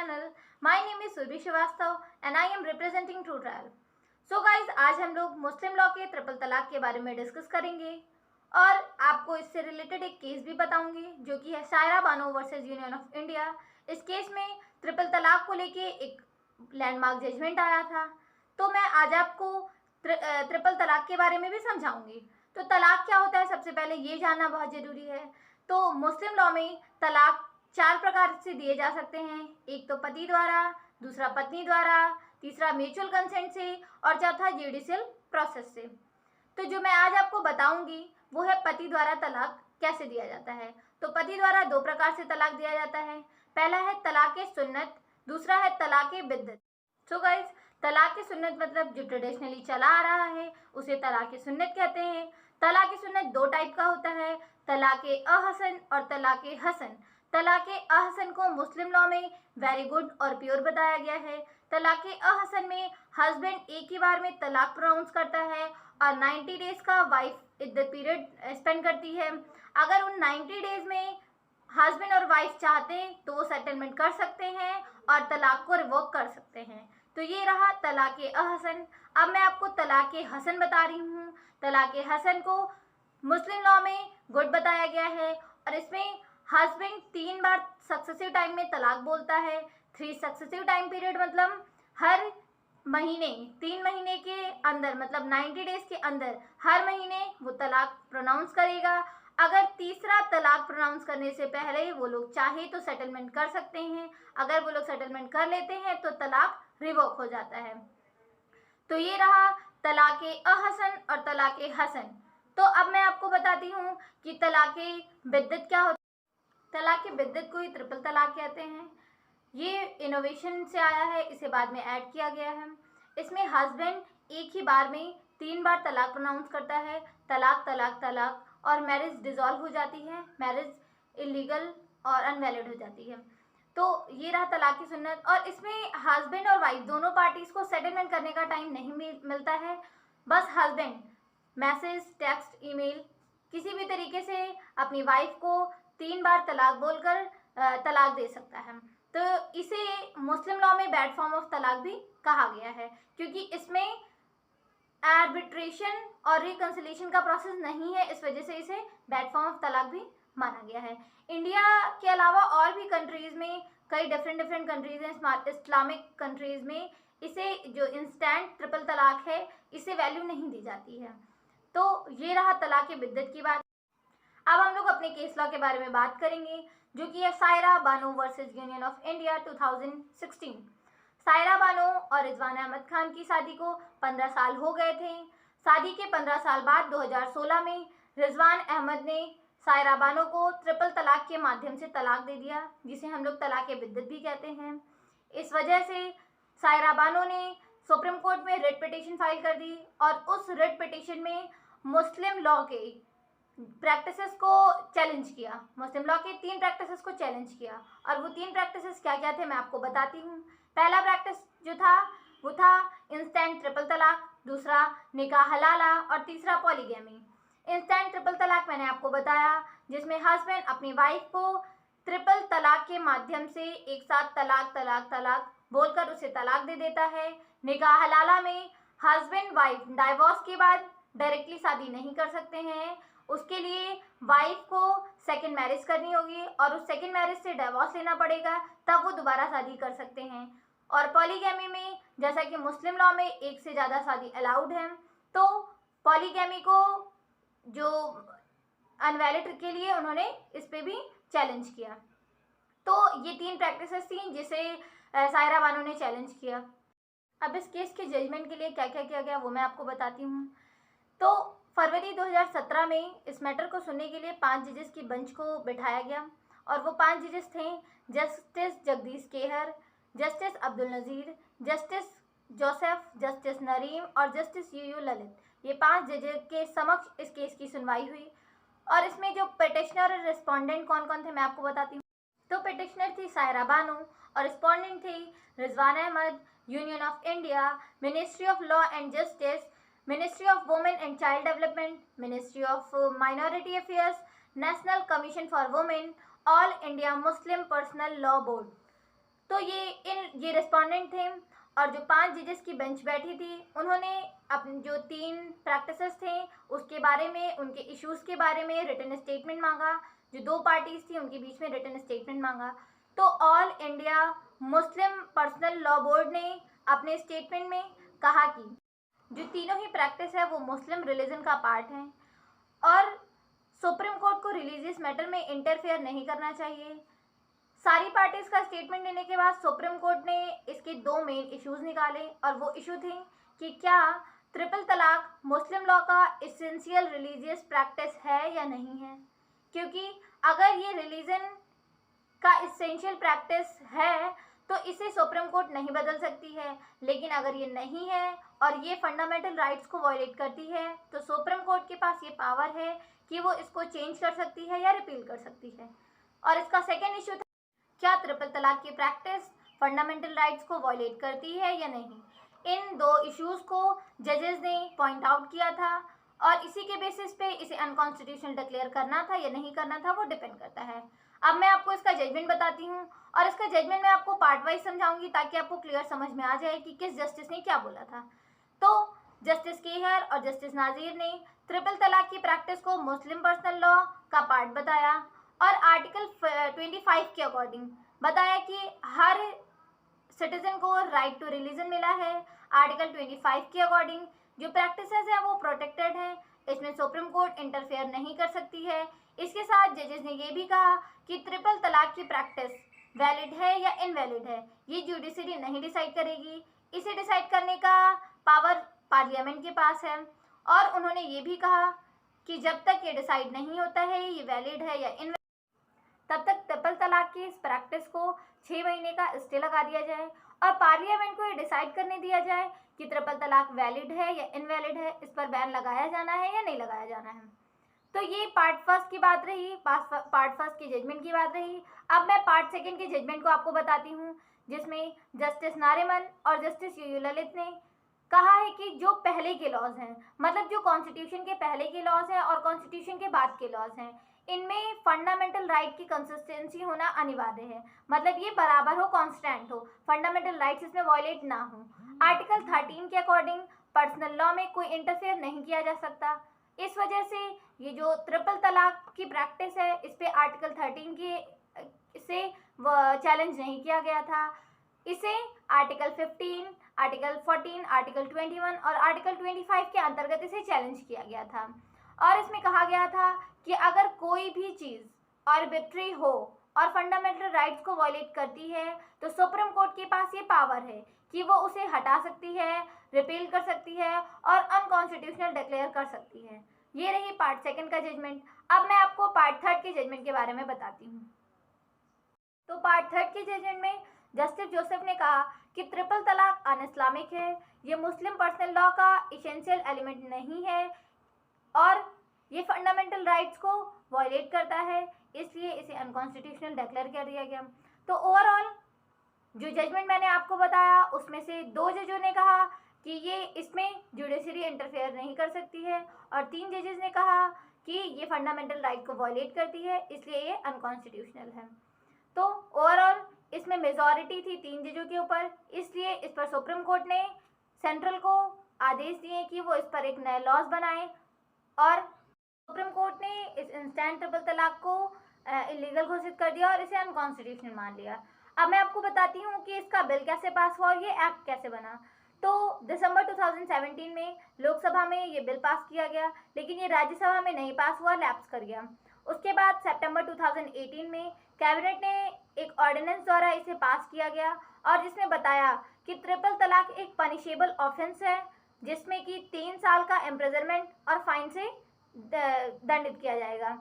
channel. My name is Surbi Srivastav and I am representing True Trial. So guys, आज हम लोग मुस्लिम law के triple तलाक के बारे में डिस्कस करेंगे और आपको इससे रिलेटेड एक केस भी बताऊंगी जो कि है Saira Bano versus union of India. इस केस में ट्रिपल तलाक को लेके एक लैंडमार्क जजमेंट आया था, तो मैं आज आपको ट्रिपल तलाक के बारे में भी समझाऊंगी। तो तलाक क्या होता है, सबसे पहले ये जानना बहुत ज़रूरी है। तो मुस्लिम लॉ में तलाक 4 प्रकार से दिए जा सकते हैं। एक तो पति द्वारा, दूसरा पत्नी द्वारा, तीसरा म्यूचुअल कंसेंट से और चौथा जुडिशियल प्रोसेस से। तो जो मैं आज आपको बताऊंगी वो है पति द्वारा तलाक कैसे दिया जाता है। तो पति द्वारा 2 प्रकार से तलाक दिया जाता है। पहला है तलाक सुन्नत, दूसरा है तलाक बिद्दत। सो गाइस, तलाक सुन्नत मतलब जो ट्रेडिशनली चला आ रहा है उसे तलाक सुन्नत कहते हैं। तलाक सुन्नत 2 टाइप का होता है, तलाक अहसन और तलाक हसन। तलाक अहसन को मुस्लिम लॉ में वेरी गुड और प्योर बताया गया है। तलाक अहसन में हस्बैंड एक ही बार में तलाक प्रोनाउंस करता है और 90 डेज का वाइफ इद्दत पीरियड स्पेंड करती है। अगर उन 90 डेज में हस्बैंड और वाइफ चाहते हैं तो वो सेटलमेंट कर सकते हैं और तलाक को रिवोक कर सकते हैं। तो ये रहा तलाक अहसन। अब मैं आपको तलाक हसन बता रही हूँ। तलाक हसन को मुस्लिम लॉ में गुड बताया गया है और इसमें हस्बैंड 3 बार सक्सेसिव टाइम में तलाक बोलता है। 3 सक्सेसिव टाइम पीरियड मतलब हर महीने 3 महीने के अंदर मतलब 90 डेज के अंदर हर महीने वो तलाक प्रोनाउंस करेगा। अगर तीसरा तलाक प्रोनाउंस करने से पहले वो लोग चाहे तो सेटलमेंट कर सकते हैं। अगर वो लोग सेटलमेंट कर लेते हैं तो तलाक रिवोक हो जाता है। तो ये रहा तलाक अहसन और तलाक हसन। तो अब मैं आपको बताती हूँ कि तलाक बिद्दत क्या होता है। तलाक बिद्दत को ही ट्रिपल तलाक कहते हैं। ये इनोवेशन से आया है, इसे बाद में ऐड किया गया है। इसमें हस्बैंड एक ही बार में 3 बार तलाक प्रोनाउंस करता है, तलाक तलाक तलाक, और मैरिज डिसॉल्व हो जाती है, मैरिज इलीगल और अनवैलिड हो जाती है। तो ये रहा तलाक की सुन्नत। और इसमें हस्बैंड और वाइफ दोनों पार्टीज को सेटलमेंट करने का टाइम नहीं मिलता है। बस हस्बैंड मैसेज, टेक्स्ट, ईमेल किसी भी तरीके से अपनी वाइफ को 3 बार तलाक बोलकर तलाक दे सकता है। तो इसे मुस्लिम लॉ में बैड फॉर्म ऑफ तलाक भी कहा गया है, क्योंकि इसमें आर्बिट्रेशन और रिकंसिलिएशन का प्रोसेस नहीं है। इस वजह से इसे बैड फॉर्म ऑफ तलाक भी माना गया है। इंडिया के अलावा और भी कंट्रीज़ में, कई डिफरेंट कंट्रीज़ हैं, इस्लामिक कंट्रीज़ में इसे जो इंस्टेंट ट्रिपल तलाक है इसे वैल्यू नहीं दी जाती है। तो ये रहा तलाक बिद्दत की बात। अब हम लोग अपने केस लॉ के बारे में बात करेंगे जो कि है Saira Bano versus union of India 2016। Saira Bano और रिजवान अहमद खान की शादी को 15 साल हो गए थे। शादी के 15 साल बाद 2016 में रिजवान अहमद ने सायरा बानो को ट्रिपल तलाक के माध्यम से तलाक दे दिया, जिसे हम लोग तलाक बिद्दत भी कहते हैं। इस वजह से सायरा बानो ने सुप्रीम कोर्ट में रिट पिटीशन फाइल कर दी और उस रिट पिटीशन में मुस्लिम लॉ के प्रैक्टिसेस को चैलेंज किया। मुस्लिम लॉ के 3 प्रैक्टिसेस को चैलेंज किया और वो 3 प्रैक्टिसेस क्या क्या थे मैं आपको बताती हूँ। पहला प्रैक्टिस जो था वो था इंस्टेंट ट्रिपल तलाक, दूसरा निकाह हलाला और तीसरा पॉलीगैमी। इंस्टेंट ट्रिपल तलाक मैंने आपको बताया, जिसमें हस्बैंड अपनी वाइफ को ट्रिपल तलाक के माध्यम से एक साथ तलाक तलाक तलाक बोलकर उसे तलाक दे देता है। निकाह हलाला में हस्बैंड वाइफ डाइवोर्स के बाद डायरेक्टली शादी नहीं कर सकते हैं, उसके लिए वाइफ को सेकंड मैरिज करनी होगी और उस सेकंड मैरिज से डिवोर्स लेना पड़ेगा, तब वो दोबारा शादी कर सकते हैं। और पॉलीगैमी में जैसा कि मुस्लिम लॉ में एक से ज़्यादा शादी अलाउड है, तो पॉलीगैमी को जो अनवैलिड के लिए उन्होंने इस पे भी चैलेंज किया। तो ये 3 प्रैक्टिसेस थी जिसे सायरा बानो ने चैलेंज किया। अब इस केस के जजमेंट के लिए क्या क्या किया गया वो मैं आपको बताती हूँ। तो फरवरी 2017 में इस मैटर को सुनने के लिए 5 जजेस की बेंच को बिठाया गया और वो 5 जजेस थे justice Jagdish Kehar, justice Abdul Nazeer, justice Joseph, justice नरीम और जस्टिस यू ललित। ये 5 जजेस के समक्ष इस केस की सुनवाई हुई और इसमें जो पिटिशनर और रिस्पोंडेंट कौन कौन थे मैं आपको बताती हूँ। तो पिटिशनर थी सायरा बानो और रिस्पोंडेंट थी Rizwan Ahmed, Union of India, Ministry of Law and Justice, Ministry of Women and Child Development, Ministry of Minority Affairs, National Commission for Women, All India Muslim Personal Law Board. तो ये रिस्पोंडेंट थे और जो 5 जजेस की बेंच बैठी थी उन्होंने अपने जो 3 प्रैक्टिसेस थे उसके बारे में, उनके इश्यूज़ के बारे में रिटन स्टेटमेंट मांगा। जो 2 पार्टीज़ थी उनके बीच में रिटन स्टेटमेंट मांगा। तो all India Muslim Personal Law board ने अपने स्टेटमेंट में कहा कि जो तीनों ही प्रैक्टिस है वो मुस्लिम रिलीजन का पार्ट है और सुप्रीम कोर्ट को रिलीजियस मैटर में इंटरफेयर नहीं करना चाहिए। सारी पार्टीज का स्टेटमेंट देने के बाद सुप्रीम कोर्ट ने इसके 2 मेन इश्यूज निकाले और वो इशू थे कि क्या ट्रिपल तलाक मुस्लिम लॉ का इसेंशियल रिलीजियस प्रैक्टिस है या नहीं है। क्योंकि अगर ये रिलीजन का इसेंशियल प्रैक्टिस है तो इसे सुप्रीम कोर्ट नहीं बदल सकती है, लेकिन अगर ये नहीं है और ये फंडामेंटल राइट्स को वायलेट करती है तो सुप्रीम कोर्ट के पास ये पावर है कि वो इसको चेंज कर सकती है या रिपील कर सकती है। और इसका सेकेंड इशू था क्या ट्रिपल तलाक की प्रैक्टिस फंडामेंटल राइट्स को वायलेट करती है या नहीं। इन 2 इश्यूज को जजेस ने पॉइंट आउट किया था और इसी के बेसिस पे इसे अनकॉन्स्टिट्यूशनल डिक्लेयर करना था या नहीं करना था वो डिपेंड करता है। अब मैं आपको इसका जजमेंट बताती हूँ और इसका जजमेंट मैं आपको पार्ट वाइज समझाऊंगी ताकि आपको क्लियर समझ में आ जाए कि किस जस्टिस ने क्या बोला था। तो जस्टिस केहर और जस्टिस नाजीर ने ट्रिपल तलाक की प्रैक्टिस को मुस्लिम पर्सनल लॉ का पार्ट बताया और आर्टिकल 25 के अकॉर्डिंग बताया कि हर सिटीजन को राइट टू रिलीजन मिला है। आर्टिकल 25 के अकॉर्डिंग जो प्रैक्टिसेस हैं वो प्रोटेक्टेड हैं, इसमें सुप्रीम कोर्ट इंटरफेयर नहीं कर सकती है। इसके साथ जजेस ने ये भी कहा कि ट्रिपल तलाक की प्रैक्टिस वैलिड है या इनवैलिड है ये जुडिशरी नहीं डिसाइड करेगी, इसे डिसाइड करने का पावर पार्लियामेंट के पास है। और उन्होंने ये भी कहा कि जब तक ये डिसाइड नहीं होता है ये वैलिड है या इनवैलिड तब तक ट्रिपल तलाक की इस प्रैक्टिस को 6 महीने का स्टे लगा दिया जाए और पार्लियामेंट को ये डिसाइड करने दिया जाए कि ट्रिपल तलाक वैलिड है या इनवैलिड है, इस पर बैन लगाया जाना है या नहीं लगाया जाना है। तो ये पार्ट फर्स्ट की बात रही, पार्ट फर्स्ट की जजमेंट की बात रही। अब मैं पार्ट सेकंड के जजमेंट को आपको बताती हूँ जिसमें जस्टिस नारिमन और जस्टिस यूयू ललित ने कहा है कि जो पहले के लॉज हैं, मतलब जो कॉन्स्टिट्यूशन के पहले के लॉज हैं और कॉन्स्टिट्यूशन के बाद के लॉज हैं, इनमें फंडामेंटल राइट की कंसिस्टेंसी होना अनिवार्य है। मतलब ये बराबर हो, कांस्टेंट हो, फंडामेंटल राइट्स इसमें वायलेट ना हो। आर्टिकल 13 के अकॉर्डिंग पर्सनल लॉ में कोई इंटरफेयर नहीं किया जा सकता। इस वजह से ये जो ट्रिपल तलाक की प्रैक्टिस है इस पे आर्टिकल 13 की से चैलेंज नहीं किया गया था। इसे आर्टिकल 15, आर्टिकल 14, आर्टिकल 21 और आर्टिकल 25 के अंतर्गत इसे चैलेंज किया गया था और इसमें कहा गया था कि अगर कोई भी चीज़ आर्बिट्री हो और फंडामेंटल राइट्स को वायलेट करती है तो सुप्रीम कोर्ट के पास ये पावर है कि वो उसे हटा सकती है, रिपील कर सकती है और अनकॉन्स्टिट्यूशनल डिक्लेयर कर सकती है। ये रही पार्ट सेकंड का जजमेंट। अब मैं आपको पार्ट थर्ड के जजमेंट के बारे में बताती हूँ। तो पार्ट थर्ड के जजमेंट में जस्टिस जोसेफ ने कहा कि ट्रिपल तलाक अन इस्लामिक है, ये मुस्लिम पर्सनल लॉ का इसेंशियल एलिमेंट नहीं है और ये फंडामेंटल राइट्स को वायलेट करता है, इसलिए इसे अनकॉन्स्टिट्यूशनल डिक्लेयर कर दिया गया। तो ओवरऑल जो जजमेंट मैंने आपको बताया उसमें से 2 जजों ने कहा कि ये इसमें जुडिशरी इंटरफेयर नहीं कर सकती है और 3 जजेस ने कहा कि ये फंडामेंटल राइट को वायलेट करती है, इसलिए ये अनकॉन्स्टिट्यूशनल है। तो ओवरऑल इसमें मेजॉरिटी थी 3 जजों के ऊपर, इसलिए इस पर सुप्रीम कोर्ट ने सेंट्रल को आदेश दिए कि वो इस पर एक नया लॉज बनाए और सुप्रीम कोर्ट ने इस इंस्टेंट ट्रिपल तलाक को इलीगल घोषित कर दिया और इसे अनकॉन्स्टिट्यूशनल मान लिया। अब मैं आपको बताती हूँ कि इसका बिल कैसे पास हुआ और ये एक्ट कैसे बना। तो दिसंबर 2017 में लोकसभा में ये बिल पास किया गया, लेकिन ये राज्यसभा में नहीं पास हुआ, लैप्स कर गया। उसके बाद सितंबर 2018 में कैबिनेट ने एक ऑर्डिनेंस द्वारा इसे पास किया गया और जिसमें बताया कि ट्रिपल तलाक एक पनिशेबल ऑफेंस है जिसमें कि 3 साल का इम्प्रिजनमेंट और फाइन से दंडित किया जाएगा।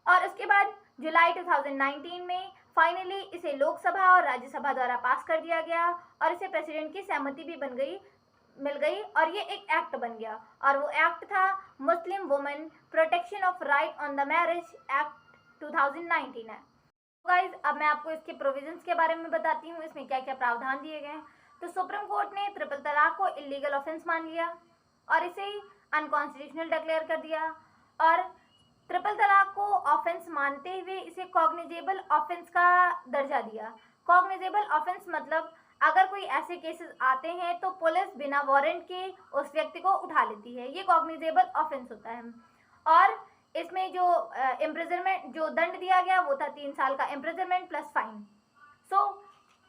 और उसके बाद जुलाई 2019 में फाइनली इसे लोकसभा और राज्यसभा द्वारा पास कर दिया गया और इसे प्रेसिडेंट की सहमति भी मिल गई और ये एक एक्ट बन गया और वो एक्ट था Muslim women protection of right on the marriage act 2019 है। गाइस अब मैं आपको इसके प्रोविजंस के बारे में बताती हूँ, इसमें क्या क्या प्रावधान दिए गए। तो सुप्रीम कोर्ट ने ट्रिपल तलाक को इलीगल ऑफेंस मान लिया और इसे अनकॉन्स्टिट्यूशनल डिक्लेयर कर दिया और ट्रिपल तलाक को ऑफेंस मानते हुए इसे कॉग्निजेबल ऑफेंस का दर्जा दिया। कॉग्निजेबल ऑफेंस मतलब अगर कोई ऐसे केसेस आते हैं तो पुलिस बिना वारंट के उस व्यक्ति को उठा लेती है, ये कॉग्निजेबल ऑफेंस होता है। और इसमें जो इम्प्रिजनमेंट जो दंड दिया गया वो था 3 साल का इम्प्रिजनमेंट प्लस फाइन। सो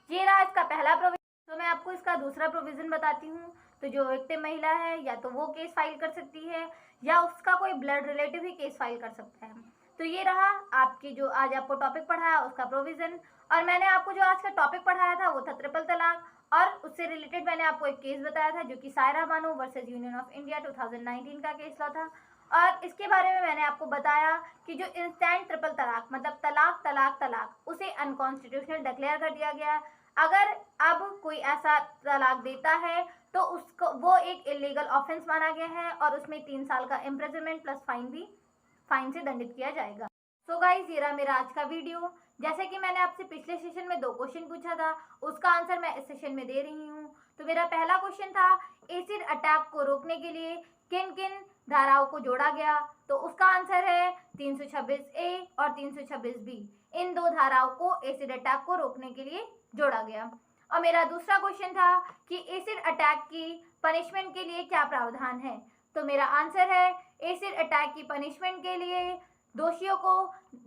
ये रहा इसका पहला प्रोविजन। तो मैं आपको इसका दूसरा प्रोविजन बताती हूँ। तो जो विक्टिम महिला है या तो वो केस फाइल कर सकती है या उसका कोई ब्लड रिलेटिव ही केस फाइल कर सकता है। तो ये रहा आपकी जो आज आपको टॉपिक पढ़ाया उसका प्रोविजन। और मैंने आपको जो आज का टॉपिक पढ़ाया था वो था ट्रिपल तलाक, और उससे रिलेटेड मैंने आपको एक केस बताया था जो कि Saira Bano versus union of India 2019 का केस लॉ था। और इसके बारे में मैंने आपको बताया कि जो इंस्टेंट ट्रिपल तलाक मतलब तलाक तलाक तलाक उसे अनकॉन्स्टिट्यूशनल डिक्लेयर कर दिया गया। अगर अब कोई ऐसा तलाक देता है तो उसको वो एक इलीगल ऑफेंस माना गया है और उसमें 3 साल का इम्प्रिजनमेंट प्लस फाइन से दंडित किया जाएगा। सो गाइस ये रहा मेरा आज का वीडियो। जैसे कि मैंने आपसे पिछले सेशन में 2 क्वेश्चन पूछा था, उसका आंसर मैं इस सेशन में दे रही हूँ। तो मेरा पहला क्वेश्चन था एसिड अटैक को रोकने के लिए किन किन धाराओं को जोड़ा गया। तो उसका आंसर है 326A और 326B। इन 2 धाराओं को एसिड अटैक को रोकने के लिए जोड़ा गया। और मेरा दूसरा क्वेश्चन था कि एसिड अटैक की पनिशमेंट के लिए क्या प्रावधान है। तो मेरा आंसर है एसिड अटैक की पनिशमेंट के लिए दोषियों को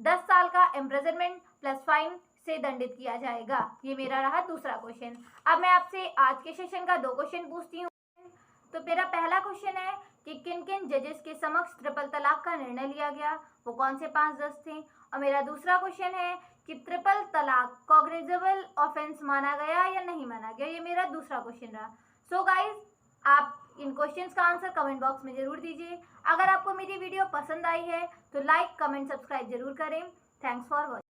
10 साल का इम्प्रिजनमेंट प्लस फाइन से दंडित किया जाएगा। ये मेरा रहा दूसरा क्वेश्चन। अब मैं आपसे आज के सेशन का 2 क्वेश्चन पूछती हूँ। तो मेरा पहला क्वेश्चन है कि किन किन जजेस के समक्ष ट्रिपल तलाक का निर्णय लिया गया, वो कौन से 5 जज थे। और मेरा दूसरा क्वेश्चन है कि ट्रिपल तलाक कॉग्निजेबल ऑफेंस माना गया या नहीं माना गया, ये मेरा दूसरा क्वेश्चन रहा। सो गाइज आप इन क्वेश्चंस का आंसर कमेंट बॉक्स में जरूर दीजिए। अगर आपको मेरी वीडियो पसंद आई है तो लाइक कमेंट सब्सक्राइब जरूर करें। Thanks for watching.